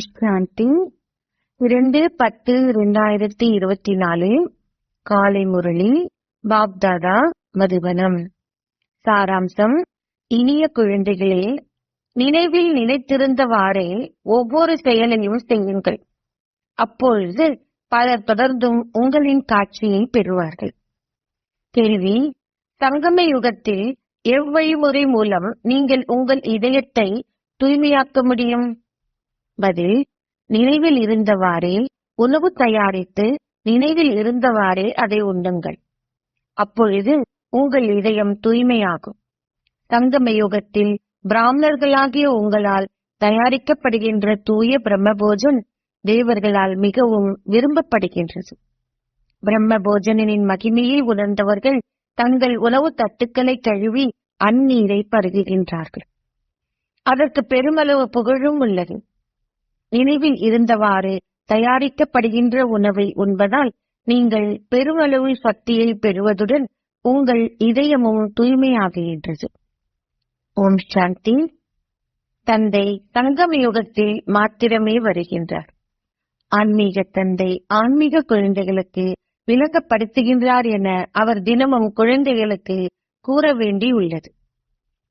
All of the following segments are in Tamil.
ஓம் சாந்தி 2/10/2024 காலை முரளி பாப்தாதா மதுபனம். சாராம்சம்: இனிய குழந்தைகளே, நினைவில் நினைத்திருந்தவாறே ஒவ்வொரு செயலையும் செய்யுங்கள். அப்பொழுது பலர் தொடர்ந்தும் உங்களின் காட்சியை பெறுவார்கள். கேள்வி: சங்கம யுகத்தில் எவ்வழிமுறை மூலம் நீங்கள் உங்கள் இதயத்தை தூய்மையாக்க முடியும்? பதில்: நினைவில் இருந்தவாறே உணவு தயாரித்து நினைவில் இருந்தவாறே அதை உண்ணுங்கள். அப்பொழுது உங்கள் இதயம் தூய்மையாகும். சங்கம யுகத்தில் பிராமணர்களாகிய உங்களால் தயாரிக்கப்படுகின்ற தூய பிரம்மபோஜன் தேவர்களால் மிகவும் விரும்பப்படுகின்றது. பிரம்ம போஜனின் மகிமையை உணர்ந்தவர்கள் தங்கள் உணவு தட்டுக்களை கழுவி அந்நீரை பருகுகின்றார்கள். அதற்கு பெருமளவு புகழும் உள்ளது. நினைவில் இருந்தவாறு தயாரிக்கப்படுகின்ற உணவை உண்பதால் நீங்கள் பெருமளவு சக்தியை பெறுவதுடன் உங்கள் இதயமும் தூய்மையாகின்றது. ஓம் சாந்தி. தந்தை சங்கம யுகத்தில் மாத்திரமே வருகின்றார். ஆன்மீக தந்தை ஆன்மீக குழந்தைகளுக்கு விளக்கப்படுத்துகின்றார் என அவர் தினமும் குழந்தைகளுக்கு கூற வேண்டியுள்ளது.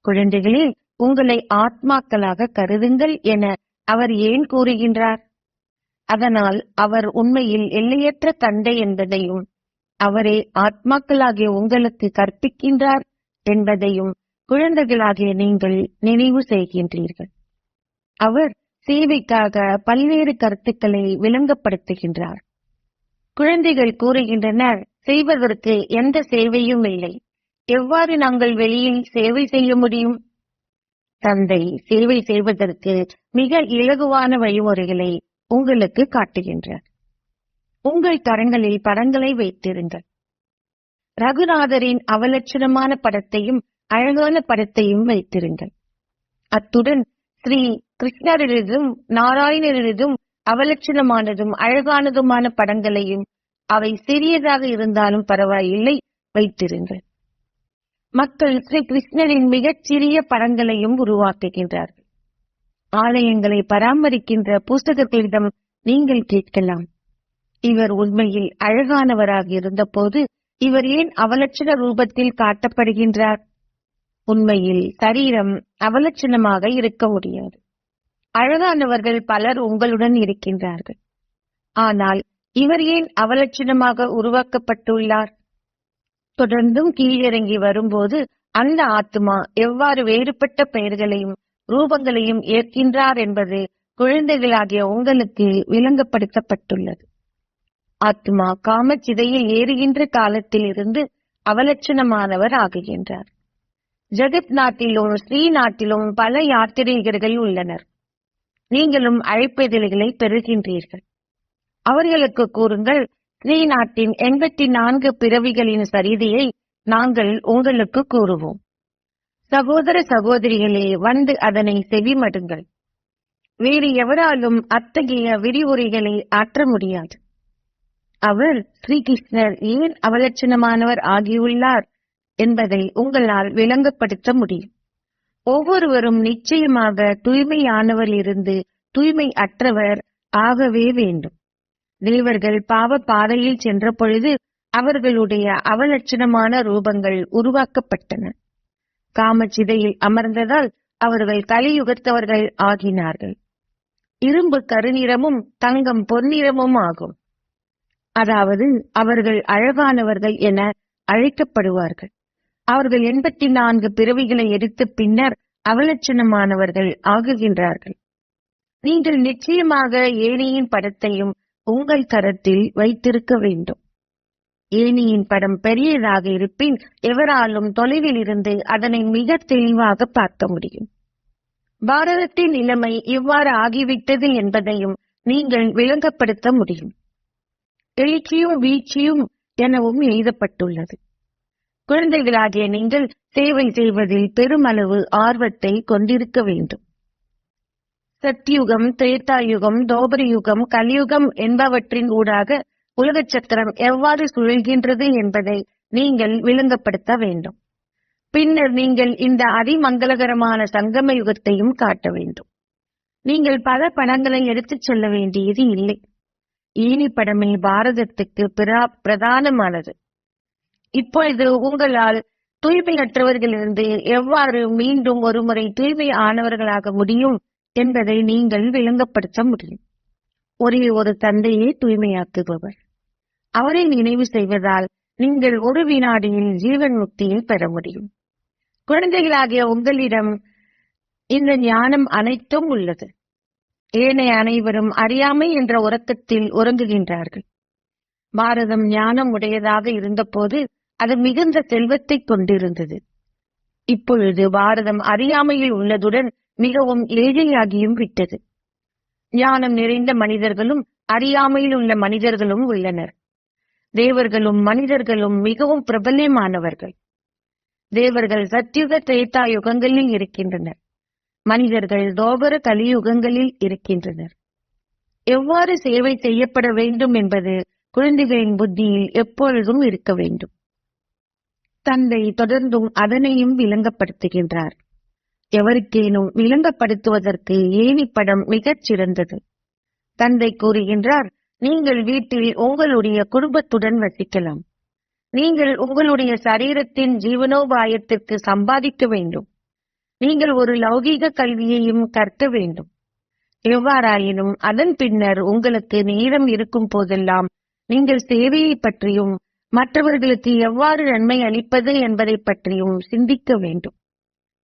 குழந்தைகளே, உங்களை ஆத்மாக்களாக கருதுங்கள் என அவர் ஏன் கூறுகின்றார்? அதனால் அவர் உண்மையில் எல்லையற்ற தந்தை என்பதையும் அவரே ஆத்மாக்களாகிய உங்களுக்கு கற்பிக்கின்றார் என்பதையும் குழந்தைகளாகிய நீங்கள் நினைவு செய்கின்றீர்கள். அவர் சேவைக்காக பல்வேறு கருத்துக்களை விளங்கப்படுத்துகின்றார். குழந்தைகள் கூறுகின்றனர், செய்வதற்கு எந்த சேவையும் இல்லை, எவ்வாறு நாங்கள் வெளியில் சேவை செய்ய முடியும்? தந்தை சேவை செய்வதற்கு மிக இலகுவான வழிமுறைகளை உங்களுக்கு காட்டுகின்றார். உங்கள் கரங்களில் படங்களை வைத்திருங்கள். ரகுநாதரின் அவலட்சணமான படத்தையும் அழகான படத்தையும் வைத்திருங்கள். அத்துடன் ஸ்ரீ கிருஷ்ணரிடம் நாராயணரிடம் அவலட்சணமானதும் அழகானதுமான படங்களையும், அவை சிறியதாக இருந்தாலும் பரவாயில்லை, வைத்திருங்கள். மக்கள் ஸ்ரீ கிருஷ்ணரின் மிகச் சிறிய படங்களையும் உருவாக்குகின்றார்கள். ஆலயங்களை பராமரிக்கின்ற புஸ்தகத்திடம் நீங்கள் கேட்கலாம், இவர் உண்மையில் அழகானவராக இருந்த போது இவர் ஏன் அவலட்சண ரூபத்தில் காட்டப்படுகின்றார்? உண்மையில் சரீரம் அவலட்சணமாக இருக்க முடியாது. அழகானவர்கள் பலர் உங்களுடன் இருக்கின்றார்கள். ஆனால் இவர் ஏன் அவலட்சணமாக உருவாக்கப்பட்டுள்ளார்? தொடர்ந்தும் கீழிறங்கி வரும்போது அந்த ஆத்மா எவ்வாறு வேறுபட்ட பெயர்களையும் ரூபங்களையும் ஏற்கின்றார் என்பது குழந்தைகளாகிய உங்களுக்கு விளங்கப்படுத்தப்பட்டுள்ளது. ஆத்மா காமச்சிதையில் ஏறுகின்ற காலத்தில் இருந்து அவலட்சணமானவர் ஆகுகின்றார். ஜகத் நாட்டிலும் ஸ்ரீ நாட்டிலும் பல யாத்திரிகர்கள் உள்ளனர். நீங்களும் அழைப்பிதழ்களை பெறுகின்றீர்கள். அவர்களுக்கு கூறுங்கள், ஸ்ரீ நாட்டின் 84 பிறவிகளின் சரிதையை நாங்கள் உங்களுக்கு கூறுவோம். சகோதர சகோதரிகளே, வந்து அதனை செவிமடுங்கள். வேறு எவராலும் அத்தகைய விரிவுரைகளை ஆற்ற முடியாது. அவர் ஸ்ரீகிருஷ்ணர் ஏன் அவலட்சணமானவர் ஆகியுள்ளார் என்பதை உங்களால் விளங்கப்படுத்த முடியும். ஒவ்வொருவரும் நிச்சயமாக தூய்மையானவர் இருந்து தூய்மை அற்றவர் ஆகவே வேண்டும். தேவர்கள் பாவ பாதையில் சென்ற பொழுது அவர்களுடைய அவலட்சணமான ரூபங்கள் உருவாக்கப்பட்டன. காமச்சிதையில் அமர்ந்ததால் அவர்கள் கலியுகத்தவர்கள் ஆகினார்கள். இரும்பு கருநிறமும் தங்கம் பொன்னிறமும் ஆகும். அதாவது அவர்கள் அழகானவர்கள் என அழைக்கப்படுவார்கள். அவர்கள் 84 பிறவிகளை எடுத்த பின்னர் அவலட்சணமானவர்கள் ஆகுகின்றார்கள். நீங்கள் நிச்சயமாக ஏணியின் படத்தையும் உங்கள் கரத்தில் வைத்திருக்க வேண்டும். ஏணியின் படம் பெரியதாக இருப்பின் எவராலும் தொலைவில் இருந்து அதனை மிக தெளிவாக பார்க்க முடியும். பாரதத்தின் நிலைமை இவ்வாறு ஆகிவிட்டது என்பதையும் நீங்கள் விளங்கப்படுத்த முடியும். எழுச்சியும் வீழ்ச்சியும் எனவும் எழுதப்பட்டுள்ளது. குழந்தைகளாகிய நீங்கள் சேவை செய்வதில் பெருமளவு ஆர்வத்தை கொண்டிருக்க வேண்டும். சத்யுகம், திரேதாயுகம், தோபர யுகம், கலியுகம் என்பவற்றின் ஊடாக உலக சக்கரம் எவ்வாறு சுழல்கின்றது என்பதை நீங்கள் விளங்கப்படுத்த வேண்டும். பின்னர் நீங்கள் இந்த அதிமங்களகரமான சங்கம யுகத்தையும் காட்ட வேண்டும். நீங்கள் பல படங்களை எடுத்துச் சொல்ல வேண்டியது இல்லை. ஏனி படமே பாரதத்துக்கு பிரதானமானது. இப்பொழுது உங்களால் தூய்மையற்றவர்களிலிருந்து எவ்வாறு மீண்டும் ஒருமுறை தூய்மை ஆனவர்களாக முடியும் என்பதை நீங்கள் விளங்கப்படுத்த முடியும். ஒரே ஒரு தந்தையே தூய்மையாக்குபவர். அவரை நினைவு செய்வதால் நீங்கள் ஒரு வினாடியில் ஜீவன் முக்தியை பெற முடியும். குழந்தைகளாகிய உங்களிடம் இந்த ஞானம் அனைத்தும் உள்ளது. ஏனைய அனைவரும் அறியாமை என்ற உறக்கத்தில் உறங்குகின்றார்கள். பாரதம் ஞானம் உடையதாக இருந்தபோது அது மிகுந்த செல்வத்தை கொண்டிருந்தது. இப்பொழுது பாரதம் அறியாமையில் உள்ளதுடன் மிகவும் ஏழையாகியும் விட்டது. ஞானம் நிறைந்த மனிதர்களும் அறியாமையில் உள்ள மனிதர்களும் உள்ளனர். தேவர்களும் மனிதர்களும் மிகவும் பிரபல்யமானவர்கள். தேவர்கள் சத்யுக திரேதா யுகங்களில் இருக்கின்றனர். மனிதர்கள் தோபர கலியுகங்களில் இருக்கின்றனர். எவ்வாறு சேவை செய்யப்பட வேண்டும் என்பது குழந்தைகளின் புத்தியில் எப்பொழுதும் இருக்க வேண்டும். தந்தை தொடர்ந்தும் அதனையும் விளங்கப்படுத்துகின்றார். எவருக்கேனும் விளங்கப்படுத்துவதற்கு ஏனி படம் மிகச் சிறந்தது. தந்தை கூறுகின்றார், நீங்கள் வீட்டில் உங்களுடைய குடும்பத்துடன் வசிக்கலாம். நீங்கள் உங்களுடைய சரீரத்தின் ஜீவனோபாயத்திற்கு சம்பாதிக்க வேண்டும். நீங்கள் ஒரு லௌகீக கல்வியையும் கற்க வேண்டும். எவ்வாறாயினும் அதன் பின்னர் உங்களுக்கு நேரம் இருக்கும் போதெல்லாம் நீங்கள் சேவையை பற்றியும் மற்றவர்களுக்கு எவ்வாறு நன்மை அளிப்பது என்பதை பற்றியும் சிந்திக்க வேண்டும்.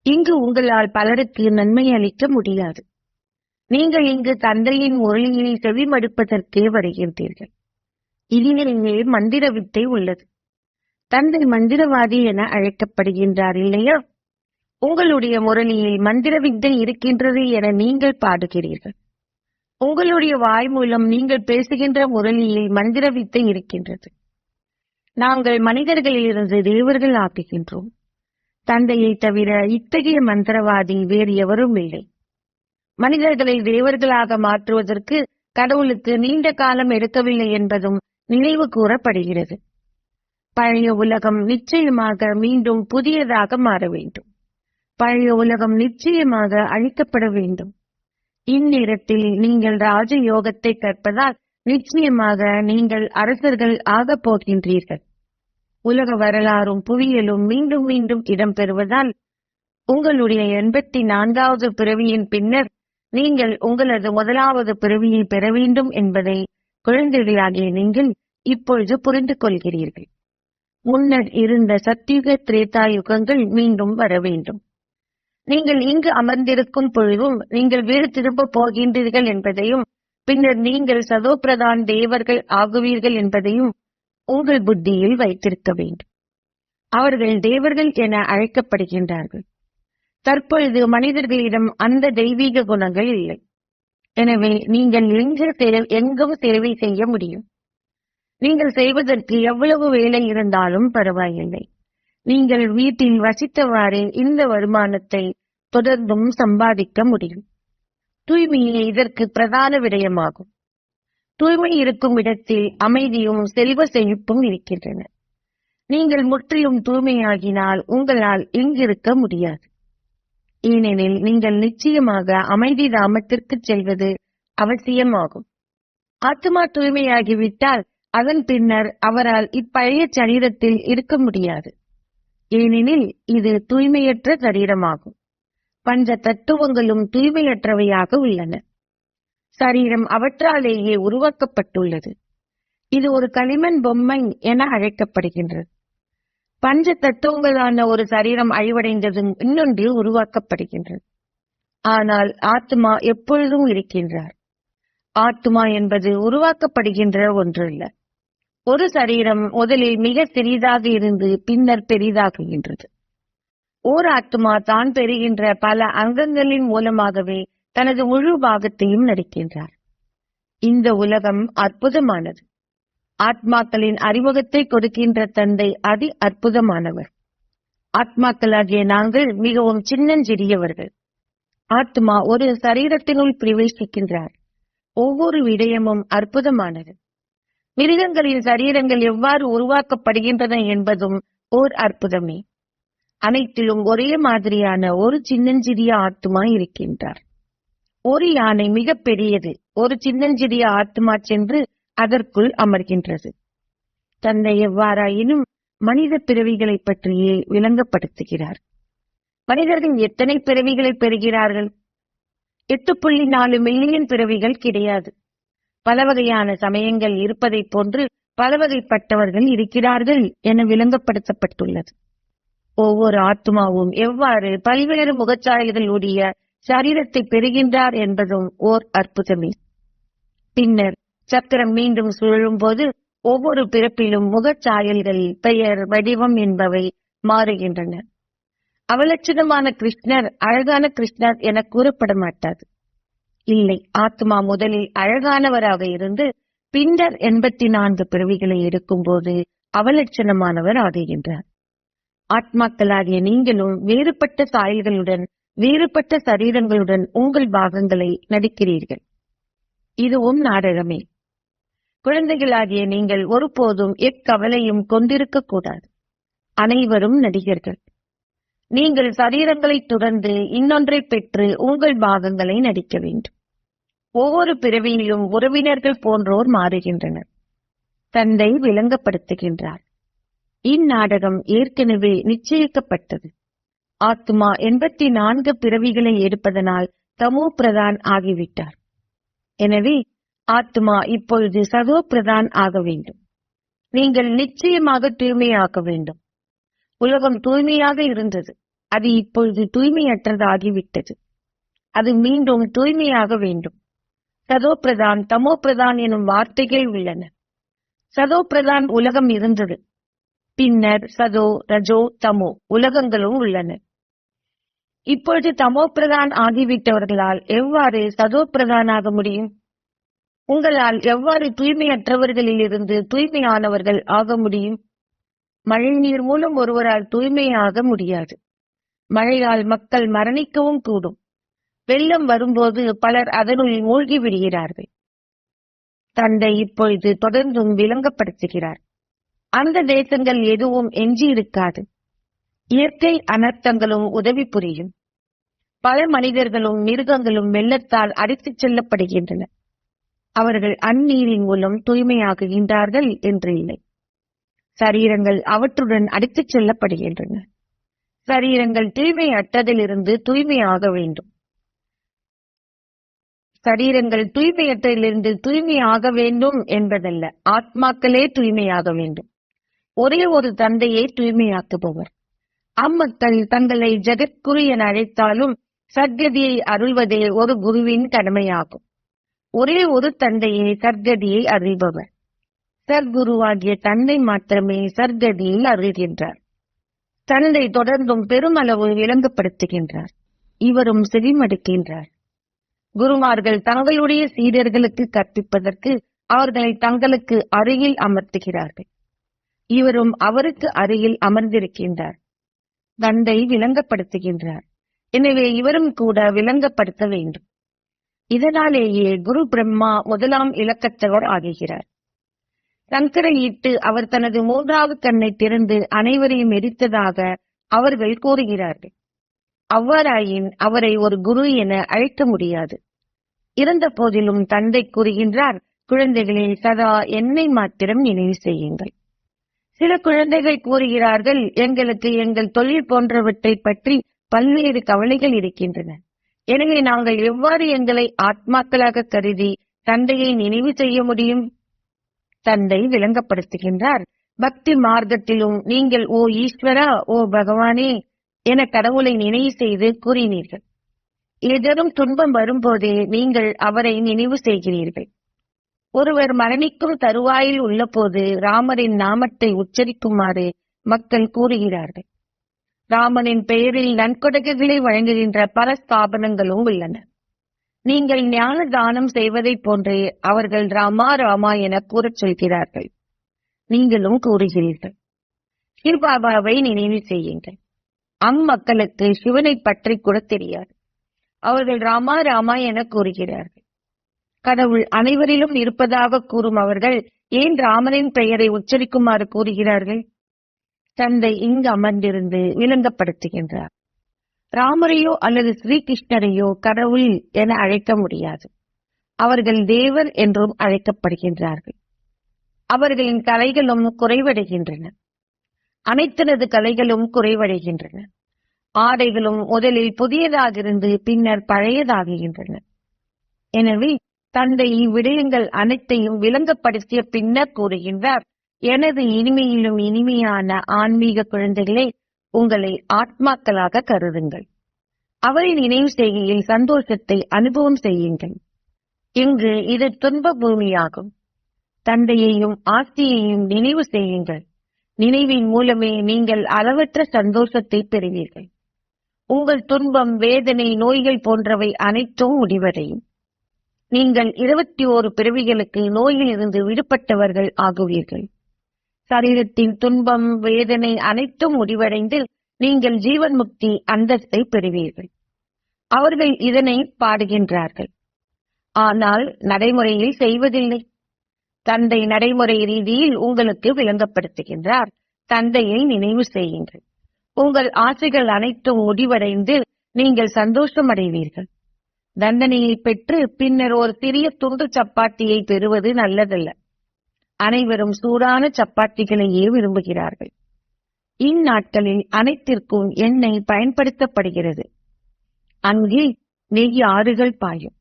இங்கு உங்களால் பலருக்கு நன்மை அளிக்க முடியாது. நீங்கள் இங்கு தந்தையின் ஒளியை செவிமடுப்பதற்கே வருகின்றீர்கள். இதிலேயே மந்திர வித்தை உள்ளது. தந்தை மந்திரவாதி என அழைக்கப்படுகின்றார் இல்லையா? உங்களுடைய முரளியில் மந்திர வித்தை இருக்கின்றது என நீங்கள் பாடுகிறீர்கள். உங்களுடைய வாய் மூலம் நீங்கள் பேசுகின்ற முரளியில் மந்திர வித்தை இருக்கின்றது. நாங்கள் மனிதர்களிலிருந்து தேவர்கள் ஆக்குகின்றோம். தந்தையை தவிர இத்தகைய மந்திரவாதி வேறு எவரும் இல்லை. மனிதர்களை தேவர்களாக மாற்றுவதற்கு கடவுளுக்கு நீண்ட காலம் எடுக்கவில்லை என்பதும் நினைவு கூறப்படுகிறது. பழைய உலகம் நிச்சயமாக மீண்டும் புதியதாக மாற வேண்டும். பழைய உலகம் நிச்சயமாக அழிக்கப்பட வேண்டும். இந்நேரத்தில் நீங்கள் ராஜயோகத்தை கற்பதால் நிச்சயமாக நீங்கள் அரசர்கள் ஆகப் போகின்றீர்கள். உலக வரலாறும் புவியியலும் மீண்டும் மீண்டும் இடம்பெறுவதால் உங்களுடைய 84வது பிறவியின் பின்னர் நீங்கள் உங்களது முதலாவது பிறவியை பெற வேண்டும் என்பதை குழந்தைகளாகிய நீங்கள் இப்பொழுது புரிந்து கொள்கிறீர்கள். முன்னர் இருந்த சத்யுக திரேதா யுகங்கள் மீண்டும் வர வேண்டும். நீங்கள் இங்கு அமர்ந்திருக்கும் பொழுதும் நீங்கள் வீடு திரும்ப போகின்றீர்கள் என்பதையும் பின்னர் நீங்கள் சதோபிரதான் தேவர்கள் ஆகுவீர்கள் என்பதையும் உங்கள் புத்தியில் வைத்திருக்க வேண்டும். அவர்கள் தேவர்கள் என அழைக்கப்படுகின்றார்கள். தற்பொழுது மனிதர்களிடம் அந்த தெய்வீக குணங்கள் இல்லை. எனவே நீங்கள் எங்கும் சேவை செய்ய முடியும். நீங்கள் செய்வதற்கு எவ்வளவு வேலை இருந்தாலும் பரவாயில்லை. நீங்கள் வீட்டில் வசித்தவாறே இந்த வருமானத்தை தொடர்ந்தும் சம்பாதிக்க முடியும். தூய்மையே இதற்கு பிரதான விடயமாகும். தூய்மை இருக்கும் இடத்தில் அமைதியும் செல்வ செழிப்பும் இருக்கின்றன. நீங்கள் முற்றிலும் தூய்மையாகினால் உங்களால் இங்கிருக்க முடியாது. ஏனெனில் நீங்கள் நிச்சயமாக அமைதி தாமத்திற்கு செல்வது அவசியமாகும். ஆத்மா தூய்மையாகிவிட்டால் அதன் பின்னர் அவரால் இப்பழைய சரீரத்தில் இருக்க முடியாது. ஏனெனில் இது தூய்மையற்ற சரீரமாகும். பஞ்ச தத்துவங்களும் தூய்மையற்றவையாக உள்ளன. சரீரம் அவற்றாலேயே உருவாக்கப்பட்டுள்ளது. இது ஒரு களிமண் பொம்மை என அழைக்கப்படுகின்றது. பஞ்ச தத்துவங்களான ஒரு சரீரம் அழிவடைந்ததும் இன்னொன்று உருவாக்கப்படுகின்றது. ஆனால் ஆத்மா எப்பொழுதும் இருக்கின்றார். ஆத்மா என்பது உருவாக்கப்படுகின்ற ஒன்றல்ல. ஒரு சரீரம் முதலில் மிக சிறிதாக இருந்து பின்னர் பெரிதாகுகின்றது. ஓர் ஆத்மா தான் பெறுகின்ற பல அங்கங்களின் மூலமாகவே தனது முழு பாகத்தையும் நடிக்கின்றார். இந்த உலகம் அற்புதமானது. ஆத்மாக்களின் அறிமுகத்தை கொடுக்கின்ற தந்தை அதி அற்புதமானவர். ஆத்மாக்களாகிய நாங்கள் மிகவும் சின்னஞ்சிறியவர்கள். ஆத்மா ஒரு சரீரத்தினுள் பிரவேசிக்கின்றார். ஒவ்வொரு விடயமும் அற்புதமானது. மிருகங்களின் சரீரங்கள் எவ்வாறு உருவாக்கப்படுகின்றன என்பதும் ஓர் அற்புதமே. அனைத்திலும் ஒரே மாதிரியான ஒரு சின்னஞ்சிறிய ஆத்மா இருக்கின்றார். ஒரு யானை மிக பெரியது, ஒரு சின்னஞ்சிறிய ஆத்மா சென்று அதற்குள் அமர்கின்றது. தந்தை எவ்வாறாயினும் மனித பிறவிகளை பற்றியே விளங்கப்படுத்துகிறார். மனிதர்கள் எத்தனை பிறவிகளை பெறுகிறார்கள்? 8.4 மில்லியன் பிறவிகள் கிடையாது. பல வகையான சமயங்கள் இருப்பதைப் போன்று பல வகைப்பட்டவர்கள் இருக்கிறார்கள் என விளங்கப்படுத்தப்பட்டுள்ளது. ஒவ்வொரு ஆத்மாவும் எவ்வாறு பல்வேறு முகச்சாயல்களுடைய சரீரத்தை பெறுகின்றார் என்பதும் ஓர் அற்புதமே. பின்னர் சக்கரம் மீண்டும் சுழலும் போது ஒவ்வொரு பிறப்பிலும் முகச்சாயல்கள், பெயர், வடிவம் என்பவை மாறுகின்றன. அவலட்சணமான கிருஷ்ணர் அழகான கிருஷ்ணர் என கூறப்பட மாட்டாது. இல்லை, ஆத்மா முதலில் அழகானவராக இருந்து பின்னர் 84 பிறவிகளை எடுக்கும்போது அவலட்சணமானவர் ஆகுகின்றார். ஆத்மாக்களாகிய நீங்களும் வேறுபட்ட சாயல்களுடன் வேறுபட்ட சரீரங்களுடன் உங்கள் பாகங்களை நடிக்கிறீர்கள். இதுவும் நாடகமே. குழந்தைகளாகிய நீங்கள் ஒருபோதும் எக்கவலையும் கொண்டிருக்க கூடாது. அனைவரும் நடிகர்கள். நீங்கள் சரீரங்களை துறந்து இன்னொன்றை பெற்று உங்கள் பாகங்களை நடிக்க வேண்டும். ஒவ்வொரு பிறவியிலும் உறவினர்கள் போன்றோர் மாறுகின்றனர். தந்தை விளங்கப்படுத்துகின்றார். இந்நாடகம் ஏற்கனவே நிச்சயிக்கப்பட்டது. ஆத்மா 84 பிறவிகளை எடுப்பதனால் தமோ பிரதான் ஆகிவிட்டார். எனவே ஆத்மா இப்பொழுது சதோ பிரதான் ஆக வேண்டும். நீங்கள் நிச்சயமாக தூய்மையாக்க வேண்டும். உலகம் தூய்மையாக இருந்தது, அது இப்பொழுது தூய்மையற்றதாகிவிட்டது. அது மீண்டும் தூய்மையாக வேண்டும். சதோ பிரதான், தமோ பிரதான் எனும் வார்த்தைகள் உள்ளன. சதோ பிரதான் உலகம் இருந்தது. பின்னர் சதோ, ரஜோ, தமோ உலகங்களும் உள்ளன. இப்பொழுது தமோ பிரதான் ஆகிவிட்டவர்களால் எவ்வாறு சதோ பிரதான் ஆக முடியும்? உங்களால் எவ்வாறு தூய்மையற்றவர்களிலிருந்து தூய்மையானவர்கள் ஆக முடியும்? மழை நீர் மூலம் ஒருவரால் தூய்மையாக முடியாது. மழையால் மக்கள் மரணிக்கவும் கூடும். வெள்ளம் வரும்போது பலர் அதனுள் மூழ்கி விடுகிறார்கள். தந்தை இப்பொழுது தொடர்ந்தும் விளங்கப்படுத்துகிறார். அந்த தேசங்கள் எதுவும் எஞ்சி இருக்காது. இயற்கை அனர்த்தங்களும் உதவி புரியும். பல மனிதர்களும் மிருகங்களும் வெள்ளத்தால் அடித்துச் செல்லப்படுகின்றன. அவர்கள் அந்நீரின் மூலம் தூய்மையாகுகின்றார்கள் என்று இல்லை. சரீரங்கள் அவற்றுடன் அடித்துச் செல்லப்படுகின்றன. சரீரங்கள் தூய்மையற்றதிலிருந்து தூய்மையாக வேண்டும். சரீரங்கள் தூய்மையற்றதிலிருந்து தூய்மையாக வேண்டும் என்பதல்ல, ஆத்மாக்களே தூய்மையாக வேண்டும். ஒரே ஒரு தந்தையே தூய்மையாக்குபவர். அம்மக்கள் தங்களை ஜெகத்குரு என அழைத்தாலும் சத்கதியை அருள்வதே ஒரு குருவின் கடமையாகும். ஒரே ஒரு தந்தையே சத்கதியை அருள்பவர். சர்க்குருவாகிய தந்தை மாத்திரமே சர்க்கதியை அருள்கின்றார். தந்தை தொடர்ந்தும் பெருமளவு விளங்கப்படுத்துகின்றார். இவரும் செவிமடுக்கின்றார். குருமார்கள் தங்களுடைய சீடர்களுக்கு கற்பிப்பதற்கு அவர்களை தங்களுக்கு அருகில் அமர்த்துகிறார்கள். இவரும் அவருக்கு அருகில் அமர்ந்திருக்கின்றார். தந்தை விளங்கப்படுத்துகின்றார். எனவே இவரும் கூட விளங்கப்படுத்த வேண்டும். இதனாலேயே குரு பிரம்மா முதலாம் இலக்கத்தவர் ஆகுகிறார். சங்கரை இட்டு அவர் தனது 3வது கண்ணை திறந்து அனைவரையும் எரித்ததாக அவர்கள் கூறுகிறார்கள். அவ்வாறாயின் அவரை ஒரு குரு என அழைக்க முடியாது. இருந்த போதிலும் தந்தை கூறுகின்றார், குழந்தைகளே, சதா என்னை மாத்திரம் நினைவு செய்யுங்கள். சில குழந்தைகள் கூறுகிறார்கள், எங்களுக்கு எங்கள் தொழில் போன்றவற்றை பற்றி பல்வேறு கவலைகள் இருக்கின்றன. எனவே நாங்கள் எவ்வாறு எங்களை ஆத்மாக்களாக கருதி தந்தையை நினைவு செய்ய முடியும்? தந்தை விளங்கப்படுத்துகின்றார். பக்தி மார்க்கத்திலும் நீங்கள் ஓ ஈஸ்வரா, ஓ பகவானே என கடவுளை நினைவு செய்து கூறினீர்கள். ஏதேனும் துன்பம் வரும்போதே நீங்கள் அவரை நினைவு செய்கிறீர்கள். ஒருவர் மரணிக்கும் தருவாயில் உள்ள போது ராமரின் நாமத்தை உச்சரிக்குமாறு மக்கள் கூறுகிறார்கள். ராமனின் பெயரில் நன்கொடைகளை வழங்குகின்ற பல ஸ்தாபனங்களும் உள்ளன. நீங்கள் ஞான தானம் செய்வதைப் போன்றே அவர்கள் ராமா ராமா என கூறச் சொல்கிறார்கள். நீங்களும் கூறுகிறீர்கள். சிவபாபாவை நினைவு செய்யுங்கள். அம்மக்களுக்கு சிவனை பற்றி கூட தெரியாது. அவர்கள் ராமா ராமா என கூறுகிறார்கள். கடவுள் அனைவரிலும் இருப்பதாக கூறும் அவர்கள் ஏன் ராமனின் பெயரை உச்சரிக்குமாறு கூறுகிறார்கள்? தந்தை இங்கு அமர்ந்திருந்து விளங்கப்படுத்துகின்றார். ராமரையோ அல்லது ஸ்ரீகிருஷ்ணரையோ கடவுள் என அழைக்க முடியாது. அவர்கள் தேவர் என்றும் அழைக்கப்படுகின்றார்கள். அவர்களின் கலைகளும் குறைவடைகின்றன. அனைத்தனது கலைகளும் குறைவடைகின்றன. ஆடைகளும் முதலில் புதியதாக இருந்து பின்னர் பழையதாகின்றன. எனவே தந்தை இவ்விடயங்கள் அனைத்தையும் விளங்கப்படுத்திய பின்னர் கூறுகின்றார், எனது இனிமையிலும் இனிமையான ஆன்மீக குழந்தைகளே, உங்களை ஆத்மாக்களாக கருதுங்கள். அவரை நினைவு செய்கையில் சந்தோஷத்தை அனுபவம் செய்யுங்கள். இங்கு இது துன்ப பூமியாகும். தந்தையையும் ஆஸ்தியையும் நினைவு செய்யுங்கள். நினைவின் மூலமே நீங்கள் அளவற்ற சந்தோஷத்தை பெறுவீர்கள். உங்கள் துன்பம், வேதனை, நோய்கள் போன்றவை அனைத்தும் முடிவடையும். நீங்கள் 21 பிறவிகளுக்கு நோயில் இருந்து விடுபட்டவர்கள் ஆகுவீர்கள். சரீரத்தின் துன்பம், வேதனை அனைத்தும் முடிவடைந்து நீங்கள் ஜீவன் முக்தி அந்தஸ்தை பெறுவீர்கள். அவர்கள் இதனை பாடுகின்றார்கள், ஆனால் நடைமுறையில் செய்வதில்லை. தந்தை நடைமுறை ரீதியில் உங்களுக்கு விளங்கப்படுத்துகின்றார், தந்தையை நினைவு செய்யுங்கள். உங்கள் ஆசைகள் அனைத்தும் முடிவடைந்து நீங்கள் சந்தோஷம் அடைவீர்கள். தண்டனையை பெற்று பின்னர் ஒரு சிறிய துண்டு சப்பாத்தியை பெறுவது நல்லதல்ல. அனைவரும் சூடான சப்பாத்திகளையே விரும்புகிறார்கள். இந்நாட்களில் அனைத்திற்கும் எண்ணெய் பயன்படுத்தப்படுகிறது. அங்கே நெய் ஆறுகள் பாயும்.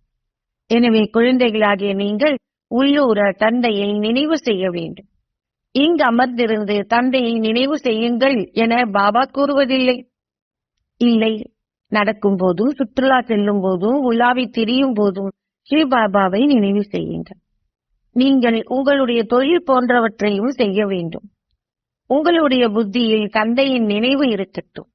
எனவே குழந்தைகளாகிய நீங்கள் உள்ளூர தந்தையை நினைவு செய்ய வேண்டும். இங்கு அமர்ந்திருந்து தந்தையை நினைவு செய்யுங்கள் என பாபா கூறுவதில்லை. இல்லை, நடக்கும் போதும், சுற்றுலா செல்லும் போதும், உலாவி திரியும் போதும் ஸ்ரீபாபாவை நினைவு செய்யுங்கள். நீங்கள் உங்களுடைய தொழில் போன்றவற்றையும் செய்ய வேண்டும். உங்களுடைய புத்தியில் தந்தையின் நினைவு இருக்கட்டும்.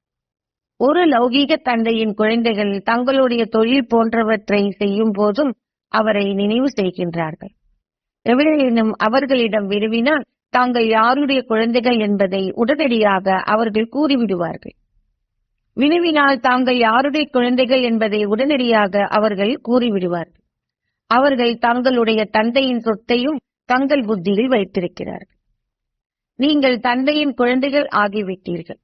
ஒரு லௌகீக தந்தையின் குழந்தைகள் தங்களுடைய தொழில் போன்றவற்றை செய்யும் போதும் அவரை நினைவு செய்கின்றார்கள். எவரேனும் அவர்களிடம் விரும்பினால் தாங்கள் யாருடைய குழந்தைகள் என்பதை உடனடியாக அவர்கள் கூறிவிடுவார்கள். வினவினால் தாங்கள் யாருடைய குழந்தைகள் என்பதை உடனடியாக அவர்கள் கூறிவிடுவார்கள். அவர்கள் தங்களுடைய தந்தையின் சொத்தையும் தங்கள் புத்தியில் வைத்திருக்கிறார்கள். நீங்கள் தந்தையின் குழந்தைகள் ஆகிவிட்டீர்கள்.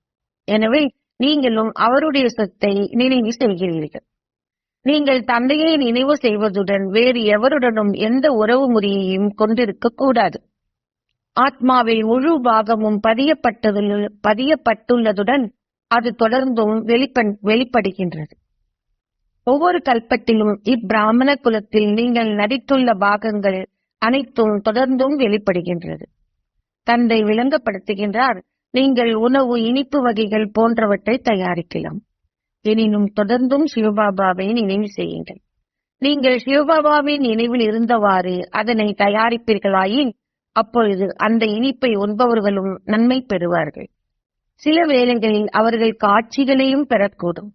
எனவே நீங்களும் அவருடைய சொத்தை நினைவு செய்கிறீர்கள். நீங்கள் தந்தையை நினைவு செய்வதுடன் வேறு எவருடனும் எந்த உறவு முறையையும் கொண்டிருக்க கூடாது. ஆத்மாவில் முழு பாகமும் பதியப்பட்டுள்ளதுடன் அது தொடர்ந்தும் வெளிப்படுகின்றது. ஒவ்வொரு கல்பத்திலும் இப்பிராமண குலத்தில் நீங்கள் நடித்துள்ள பாகங்கள் அனைத்தும் தொடர்ந்தும் வெளிப்படுகின்றது. தந்தை விளங்கப்படுத்துகின்றார், நீங்கள் உணவு, இனிப்பு வகைகள் போன்றவற்றை தயாரிக்கலாம். எனினும் தொடர்ந்தும் சிவபாபாவை நினைவு செய்யுங்கள். நீங்கள் சிவபாபாவின் நினைவில் இருந்தவாறு அதனை தயாரிப்பீர்களாயின் அப்பொழுது அந்த இனிப்பை உண்பவர்களும் நன்மை பெறுவார்கள். சில வேளைகளில் அவர்கள் காட்சிகளையும் பெறக்கூடும்.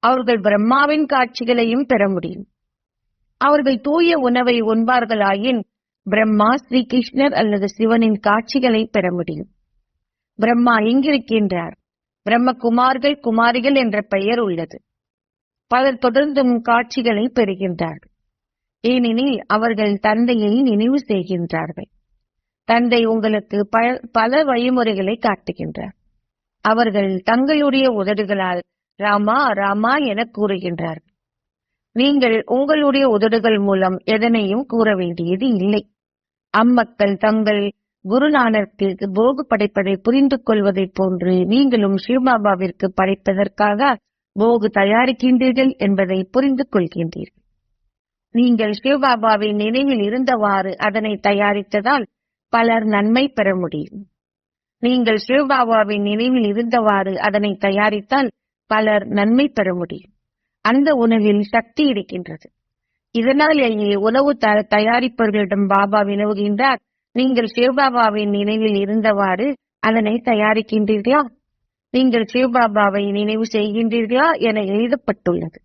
அவர்கள் பிரம்மாவின் காட்சிகளையும் பெற முடியும். அவர்கள் தூய உணவை உண்பார்களாயின் பிரம்மா, ஸ்ரீகிருஷ்ணர் அல்லது சிவனின் காட்சிகளை பெற முடியும். பிரம்மா எங்கிருக்கின்றார்? பிரம்மகுமார்கள், குமாரிகள் என்ற பெயர் உள்ளது. பலர் தொடர்ந்தும் காட்சிகளை பெறுகின்றார்கள். ஏனெனில் அவர்கள் தந்தையை நினைவு செய்கின்றார்கள். தந்தை உங்களுக்கு பல வழிமுறைகளை காட்டுகின்றார். அவர்கள் தங்களுடைய உதடுகளால் ராமா ராமா என கூறுகின்றார்கள். நீங்கள் உங்களுடைய உதடுகள் மூலம் எதனையும் கூற வேண்டியது இல்லை. அம்மக்கள் தங்கள் குருநானருக்கு போகு படைப்பதை புரிந்து கொள்வதைப் போன்று நீங்களும் சிவபாபாவிற்கு படைப்பதற்காக போகு தயாரிக்கின்றீர்கள் என்பதை புரிந்து கொள்கின்றீர்கள். நீங்கள் சிவபாபாவின் நினைவில் இருந்தவாறு அதனை தயாரித்ததால் பலர் நன்மை பெற முடியும். நீங்கள் சிவபாபாவின் நினைவில் இருந்தவாறு அதனை தயாரித்தால் பலர் நன்மை பெற முடியும். அந்த உணவில் சக்தி இருக்கின்றது. இதனாலேயே உணவு தயாரிப்பவர்களிடம் பாபா வினவுகின்றார், நீங்கள் சிவபாபாவின் நினைவில் இருந்தவாறு அதனை தயாரிக்கின்றீர்களா? நீங்கள் சிவபாபாவை நினைவு செய்கின்றீர்களா என எழுதப்பட்டுள்ளது.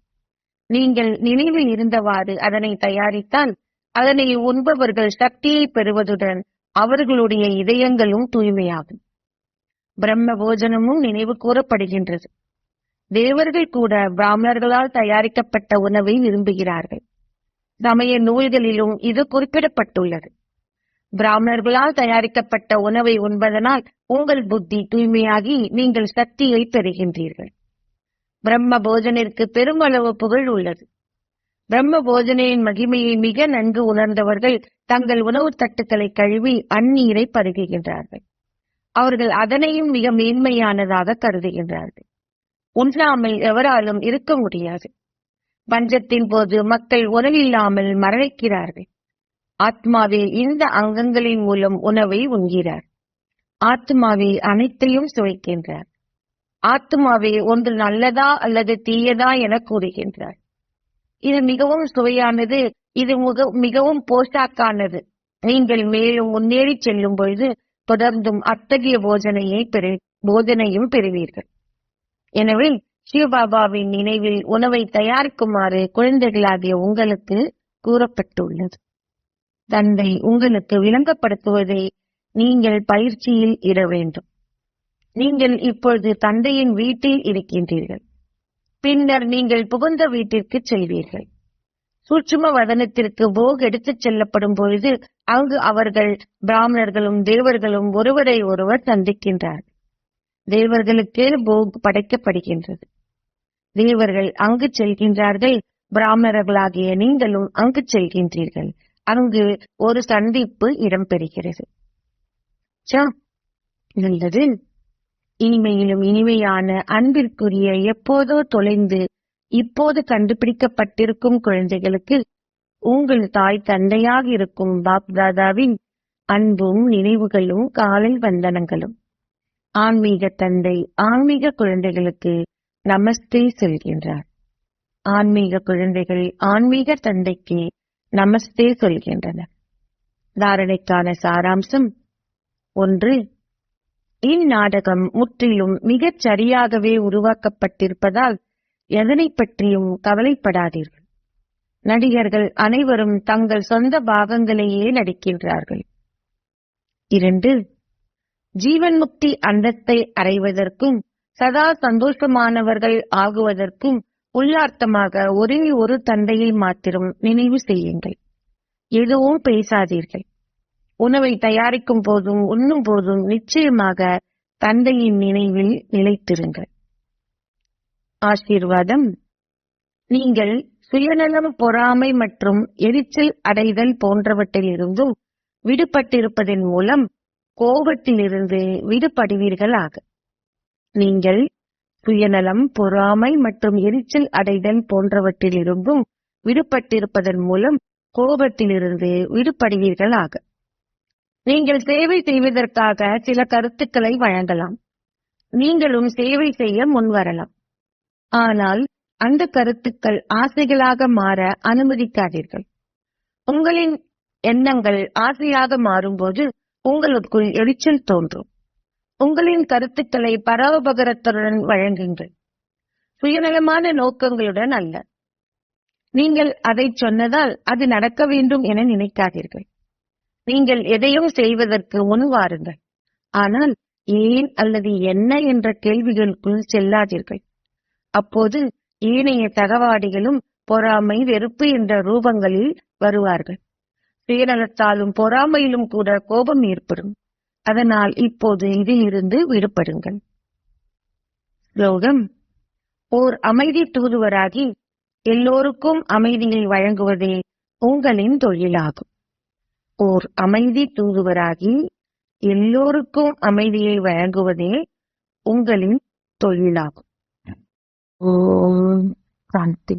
நீங்கள் நினைவில் இருந்தவாறு அதனை தயாரித்தால் அதனை உண்பவர்கள் சக்தியை பெறுவதுடன் அவர்களுடைய இதயங்களும் தூய்மையாகும். பிரம்ம போஜனமும் நினைவு கூறப்படுகின்றது. தேவர்கள் கூட பிராமணர்களால் தயாரிக்கப்பட்ட உணவை விரும்புகிறார்கள். சமய நூல்களிலும் இது குறிப்பிடப்பட்டுள்ளது. பிராமணர்களால் தயாரிக்கப்பட்ட உணவை உண்பதனால் உங்கள் புத்தி தூய்மையாகி நீங்கள் சக்தியை பெறுகின்றீர்கள். பிரம்ம போஜனிற்கு பெருமளவு புகழ் உள்ளது. பிரம்ம போஜனையின் மகிமையை மிக நன்கு உணர்ந்தவர்கள் தங்கள் உணவு தட்டுக்களை கழுவி அந்நீரை பருகுகின்றார்கள். அவர்கள் அதனையும் மிக மேன்மையானதாக கருதுகின்றார்கள். உண்ணாமல் எவராலும் இருக்க முடியாது. பஞ்சத்தின் போது மக்கள் உணவில்லாமல் மரணிக்கிறார்கள். ஆத்மாவே இந்த அங்கங்களின் மூலம் உணவை உண்கிறார். ஆத்மாவே அனைத்தையும் சுவைக்கின்றார். ஆத்மாவே ஒன்று நல்லதா அல்லது தீயதா என கூறுகின்றார். இது மிகவும் சுவையானது, இது மிகவும் போஷாக்கானது. நீங்கள் மேலும் முன்னேறி செல்லும் பொழுது தொடர்ந்தும் அத்தகைய போஜனையும் பெறுவீர்கள். எனவே சிவபாபாவின் நினைவில் உணவை தயாரிக்குமாறு குழந்தைகளாகிய உங்களுக்கு கூறப்பட்டுள்ளது. தந்தை உங்களுக்கு விளங்கப்படுத்துவதை நீங்கள் பயிற்சியில் இட வேண்டும். நீங்கள் இப்பொழுது தந்தையின் வீட்டில் இருக்கின்றீர்கள். பின்னர் நீங்கள் புகுந்த வீட்டிற்கு செல்வீர்கள். சூட்சும வதனத்திற்கு போக் எடுத்துச் செல்லப்படும் பொழுது அங்கு அவர்கள் பிராமணர்களும் தேவர்களும் ஒருவரை ஒருவர் சந்திக்கின்றார்கள். தேவர்களுக்கே போக் படைக்கப்படுகின்றது. தேவர்கள் அங்கு செல்கின்றார்கள். பிராமணர்களாகிய நீங்களும் அங்கு செல்கின்றீர்கள். அங்கு ஒரு சந்திப்பு இடம்பெறுகிறது. நல்லது. இனிமையிலும் இனிமையான அன்பிற்குரிய எப்போதோ தொலைந்து இப்போது கண்டுபிடிக்கப்பட்டிருக்கும் குழந்தைகளுக்கு உங்கள் தாய் தந்தையாக இருக்கும் பாப்தாதாவின் அன்பும் நினைவுகளும் காலை வந்தனங்களும். ஆன்மீக தந்தை ஆன்மீக குழந்தைகளுக்கு நமஸ்தே சொல்கின்றார். ஆன்மீக குழந்தைகள் ஆன்மீக தந்தைக்கு நமஸ்தே சொல்கின்றனர். தாரணைக்கான சாராம்சம். 1. இந்நாடகம் முற்றிலும் மிகச் சரியாகவே உருவாக்கப்பட்டிருப்பதால் எதனை பற்றியும் கவலைப்படாதீர்கள். நடிகர்கள் அனைவரும் தங்கள் சொந்த பாகங்களையே நடிக்கின்றார்கள். 2. ஜீவன் முக்தி அந்தத்தை அடைவதற்கும் சதா சந்தோஷமானவர்கள் ஆகுவதற்கும் உள்ளார்த்தமாக ஒரே ஒரு தந்தையை மாத்திரம் நினைவு செய்யுங்கள். எதுவும் பேசாதீர்கள். உணவை தயாரிக்கும் போதும் உண்ணும் போதும் நிச்சயமாக தந்தையின் நினைவில் நிலைத்திருங்கள். ஆசீர்வாதம். நீங்கள் சுயநலம், பொறாமை மற்றும் எரிச்சல் அடைதல் போன்றவற்றிலிருந்தும் விடுபட்டிருப்பதன் மூலம் கோபத்திலிருந்து விடுபடுவீர்களாக. நீங்கள் சுயநலம், பொறாமை மற்றும் எரிச்சல் அடைதல் போன்றவற்றிலிருந்தும் விடுபட்டிருப்பதன் மூலம் கோபத்திலிருந்து விடுபடுவீர்களாக. நீங்கள் சேவை செய்வதற்காக சில கருத்துக்களை வழங்கலாம். நீங்களும் சேவை செய்ய முன்வரலாம். ஆனால் அந்த கருத்துக்கள் ஆசைகளாக மாற அனுமதிக்காதீர்கள். உங்களின் எண்ணங்கள் ஆசையாக மாறும்போது உங்களுக்குள் எரிச்சல் தோன்றும். உங்களின் கருத்துக்களை பரோபகாரத்துடன் வழங்குங்கள், சுயநலமான நோக்கங்களுடன் அல்ல. நீங்கள் அதை சொன்னதால் அது நடக்க வேண்டும் என நினைக்காதீர்கள். நீங்கள் எதையும் செய்வதற்கு முன் வாருங்கள். ஆனால் ஏன் அல்லது என்ன என்ற கேள்விகளுக்குள் செல்லாதீர்கள். அப்போது ஏனைய தகவாடிகளும் பொறாமை, வெறுப்பு என்ற ரூபங்களில் வருவார்கள். சுயநலத்தாலும் பொறாமையிலும் கூட கோபம் ஏற்படும். அதனால் இப்போது இதிலிருந்து விடுபடுங்கள். ஸ்லோகம். ஓர் அமைதி தூதுவராகி எல்லோருக்கும் அமைதியை வழங்குவதே உங்களின் தொழிலாகும். ஓர் அமைதி தூதுவராகி எல்லோருக்கும் அமைதியை வழங்குவதே உங்களின் தொழிலாகும். ஓம் சாந்தி.